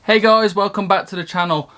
Hey guys, welcome back to the channel.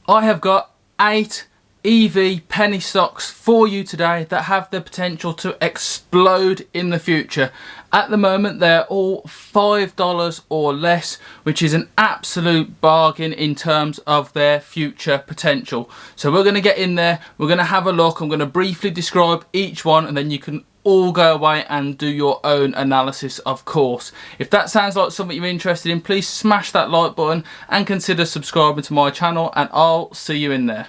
I have got 8 EV penny stocks for you today that have the potential to explode in the future. At the moment they're all $5 or less, which is an absolute bargain in terms of their future potential. So we're going to get in there, we're going to have a look, I'm going to briefly describe each one, and then you can all go away and do your own analysis, of course. If that sounds like something you're interested in, please smash that like button and consider subscribing to my channel, and I'll see you in there.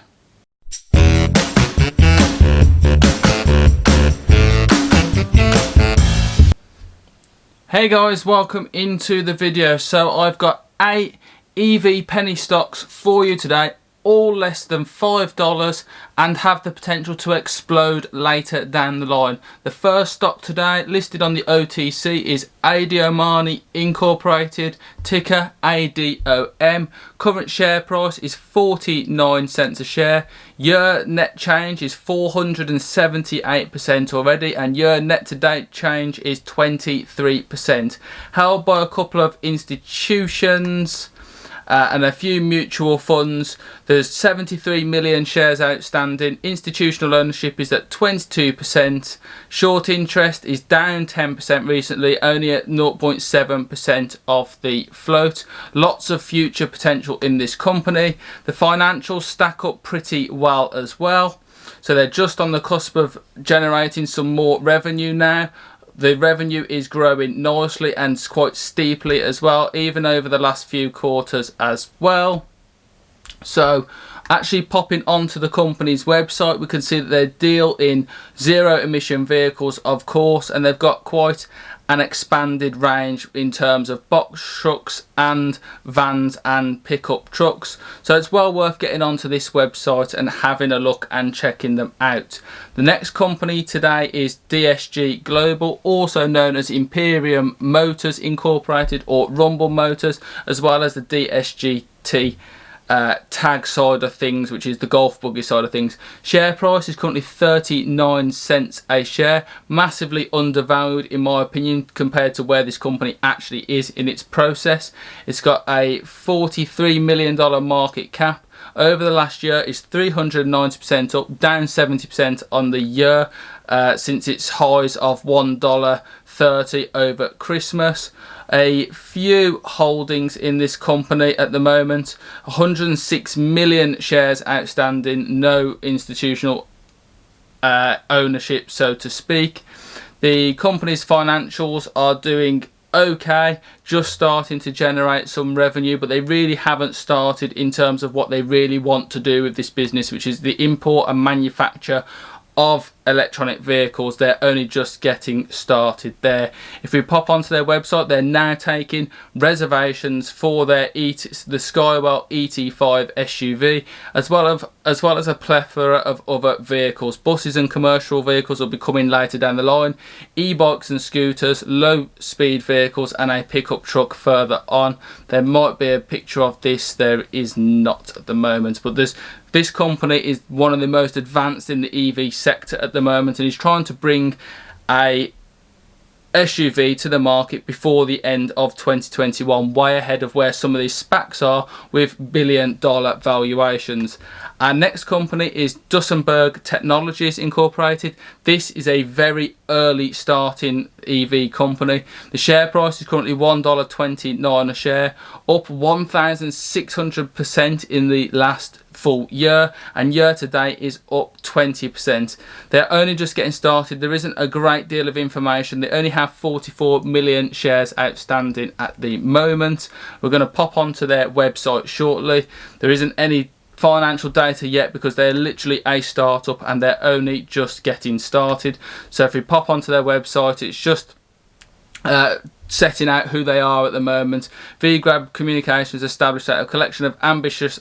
Hey guys, welcome into the video. So I've got 8 EV penny stocks for you today, all less than $5 and have the potential to explode later down the line. The first stock today listed on the OTC is Ideomani Incorporated, ticker ADOM. Current share price is 49 cents a share. Year net change is 478% already, and year net to date change is 23%. Held by a couple of institutions and a few mutual funds. There's 73 million shares outstanding. Institutional ownership is at 22%. Short interest is down 10% recently, only at 0.7% of the float. Lots of future potential in this company. The financials stack up pretty well as well. So they're just on the cusp of generating some more revenue now. The revenue is growing nicely and quite steeply as well, even over the last few quarters as well. So actually popping onto the company's website, we can see that they deal in zero emission vehicles, of course, and they've got quite an expanded range in terms of box trucks and vans and pickup trucks. So it's well worth getting onto this website and having a look and checking them out. The next company today is DSG Global, also known as Imperium Motors Incorporated or Rumble Motors, as well as the DSGT tag side of things, which is the golf buggy side of things. Share price is currently 39 cents a share, massively undervalued in my opinion compared to where this company actually is in its process. It's got a $43 million market cap. Over the last year is 390% up, down 70% on the year since its highs of $1.30 over Christmas. A few holdings in this company at the moment, 106 million shares outstanding, no institutional ownership, so to speak. The company's financials are doing okay, just starting to generate some revenue, but they really haven't started in terms of what they really want to do with this business, which is the import and manufacture of electronic vehicles. They're only just getting started there. If we pop onto their website, they're now taking reservations for their the Skywell ET5 SUV, as well as a plethora of other vehicles. Buses and commercial vehicles will be coming later down the line, e-bikes and scooters, low speed vehicles, and a pickup truck further on. There might be a picture of this, there is not at the moment, but this company is one of the most advanced in the EV sector at the moment, and is trying to bring a SUV to the market before the end of 2021, way ahead of where some of these SPACs are with billion-dollar valuations. Our next company is Dussenberg Technologies Incorporated. This is a very early starting EV company. The share price is currently $1.29 a share, up 1,600% in the last full year, and year to date is up 20%. They're only just getting started. There isn't a great deal of information. They only have 44 million shares outstanding at the moment. We're going to pop onto their website shortly. There isn't any financial data yet because they're literally a startup and they're only just getting started. So if we pop onto their website, it's just setting out who they are at the moment. VGrab Communications established a collection of ambitious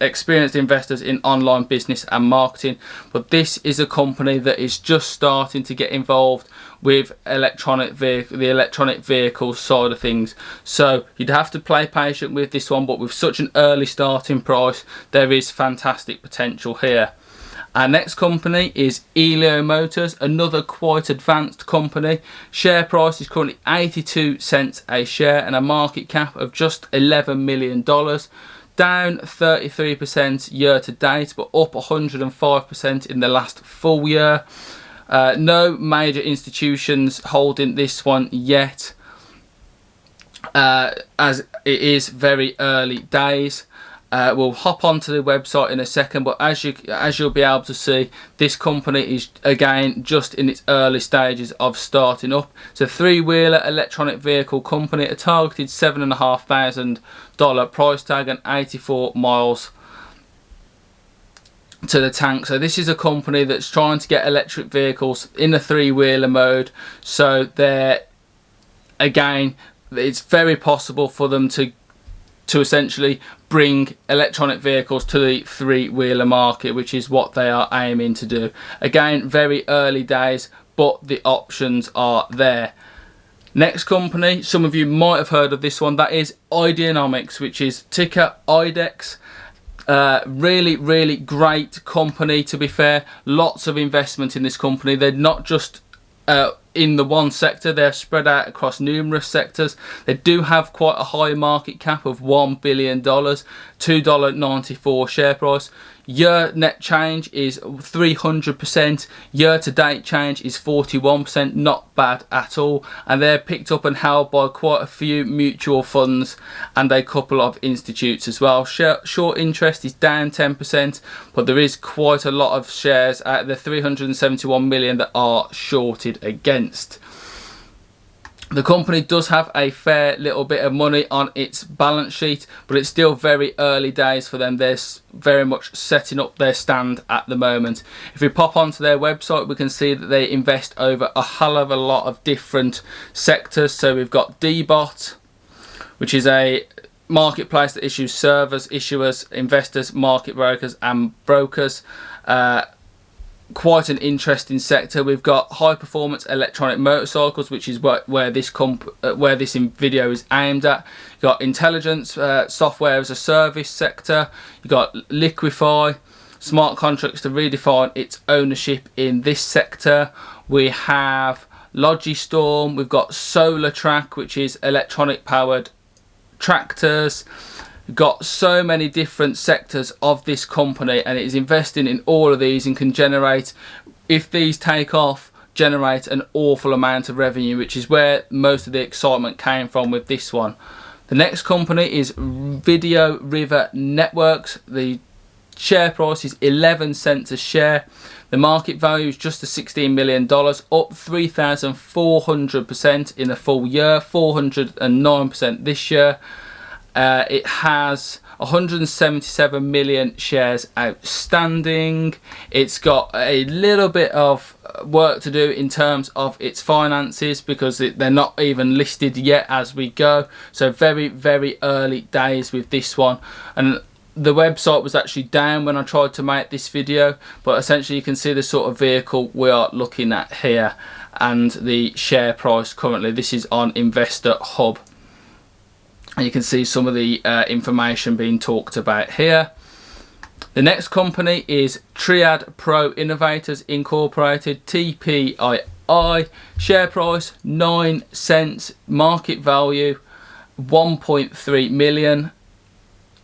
experienced investors in online business and marketing, but this is a company that is just starting to get involved with the electronic vehicle side of things. So you'd have to play patient with this one, but with such an early starting price, there is fantastic potential here. Our next company is Elio Motors, another quite advanced company. Share price is currently 82 cents a share and a market cap of just $11 million. Down 33% year to date, but up 105% in the last full year. No major institutions holding this one yet, as it is very early days. We'll hop onto the website in a second, but as you'll be able to see, this company is again just in its early stages of starting up. It's a three-wheeler electronic vehicle company, a targeted $7,500 price tag and 84 miles to the tank. So this is a company that's trying to get electric vehicles in a three-wheeler mode. So again, it's very possible for them to essentially bring electronic vehicles to the three-wheeler market, which is what they are aiming to do. Again, very early days, but the options are there. Next company, some of you might have heard of this one, that is Ideonomics, which is ticker IDEX. Really great company, to be fair. Lots of investment in this company. They're not just in the one sector, they're spread out across numerous sectors. They do have quite a high market cap of $1 billion, $2.94 share price. Year net change is 300%. Year to date change is 41%. Not bad at all. And they're picked up and held by quite a few mutual funds and a couple of institutes as well. Short interest is down 10%, but there is quite a lot of shares out of the 371 million that are shorted against. The company does have a fair little bit of money on its balance sheet, but it's still very early days for them. They're very much setting up their stand at the moment. If we pop onto their website, we can see that they invest over a hell of a lot of different sectors. So we've got DBot, which is a marketplace that issues servers, issuers, investors, market brokers and brokers. Quite an interesting sector. We've got high performance electronic motorcycles, which is where this video is aimed at. You've got intelligence, software as a service sector. You've got liquefy, smart contracts to redefine its ownership in this sector. We have Logistorm. We've got Solar Track, which is electronic powered tractors. We've got so many different sectors of this company, and it is investing in all of these and can generate, if these take off, generate an awful amount of revenue, which is where most of the excitement came from with this one. The next company is Video River Networks. The share price is 11 cents a share. The market value is just $16 million, up 3,400% in the full year, 409% this year. It has 177 million shares outstanding. It's got a little bit of work to do in terms of its finances, because they're not even listed yet as we go. So very early days with this one. And the website was actually down when I tried to make this video, but essentially you can see the sort of vehicle we are looking at here and the share price currently. This is on Investor Hub. And you can see some of the information being talked about here. The next company is Triad Pro Innovators Incorporated, TPII. Share price 9 cents, market value 1.3 million.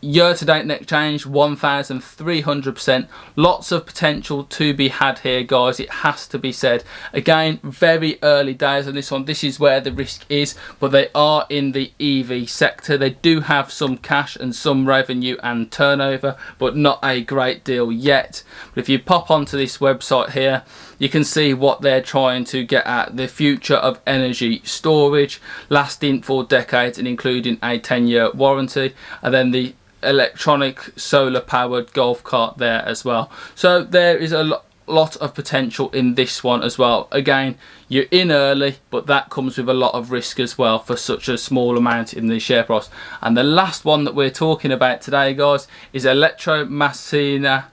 Year to date net change 1,300%. Lots of potential to be had here, guys, it has to be said. Again, very early days on this one. This is where the risk is, but they are in the EV sector. They do have some cash and some revenue and turnover, but not a great deal yet. But if you pop onto this website here, you can see what they're trying to get at. The future of energy storage, lasting for decades and including a 10-year warranty, and then the electronic solar powered golf cart there as well. So there is a lot of potential in this one as well. Again, you're in early, but that comes with a lot of risk as well for such a small amount in the share price. And the last one that we're talking about today, guys, is Electrameccanica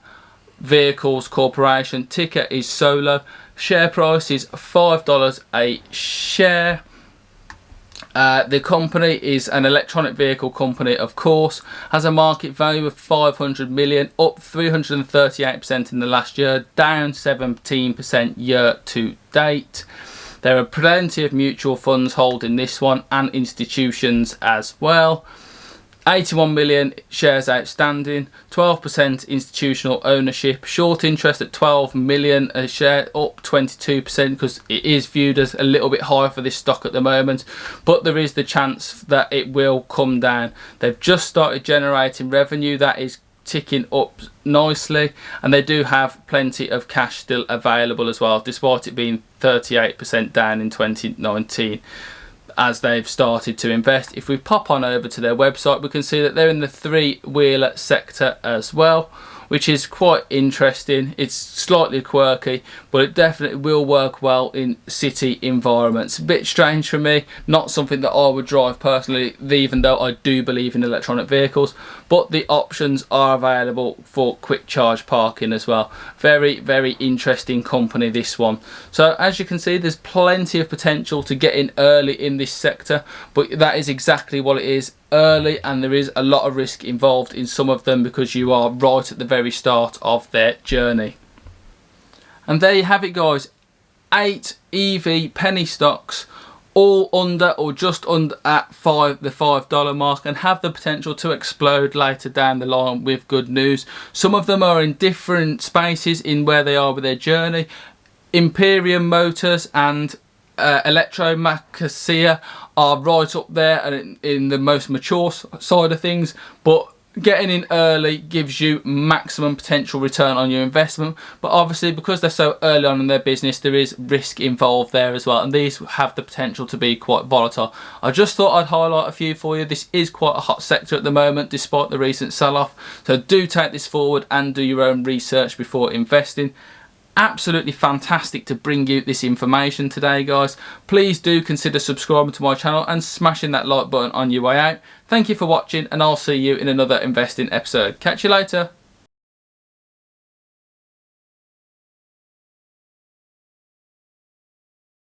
Vehicles Corporation. Ticker is SOLO. Share price is $5 a share. The company is an electronic vehicle company, of course, has a market value of 500 million, up 338% in the last year, down 17% year to date. There are plenty of mutual funds holding this one and institutions as well. 81 million shares outstanding, 12% institutional ownership, short interest at 12 million a share, up 22% because it is viewed as a little bit high for this stock at the moment, but there is the chance that it will come down. They've just started generating revenue that is ticking up nicely, and they do have plenty of cash still available as well, despite it being 38% down in 2019. As they've started to invest. If we pop on over to their website, we can see that they're in the three-wheeler sector as well, which is quite interesting. It's slightly quirky, but it definitely will work well in city environments. A bit strange for me, not something that I would drive personally, even though I do believe in electronic vehicles, but the options are available for quick charge parking as well. Very, very interesting company, this one. So as you can see, there's plenty of potential to get in early in this sector, but that is exactly what it is, early, and there is a lot of risk involved in some of them because you are right at the very start of their journey. And there you have it, guys. 8 EV penny stocks, all under or just under at the $5 mark, and have the potential to explode later down the line with good news. Some of them are in different spaces in where they are with their journey. Imperium Motors and Electrameccanica are right up there and in the most mature side of things, but getting in early gives you maximum potential return on your investment. But obviously, because they're so early on in their business, there is risk involved there as well, and these have the potential to be quite volatile. I just thought I'd highlight a few for you. This is quite a hot sector at the moment despite the recent sell-off, so do take this forward and do your own research before investing. Absolutely fantastic to bring you this information today, guys. Please do consider subscribing to my channel and smashing that like button on your way out. Thank you for watching, and I'll see you in another investing episode. Catch you later.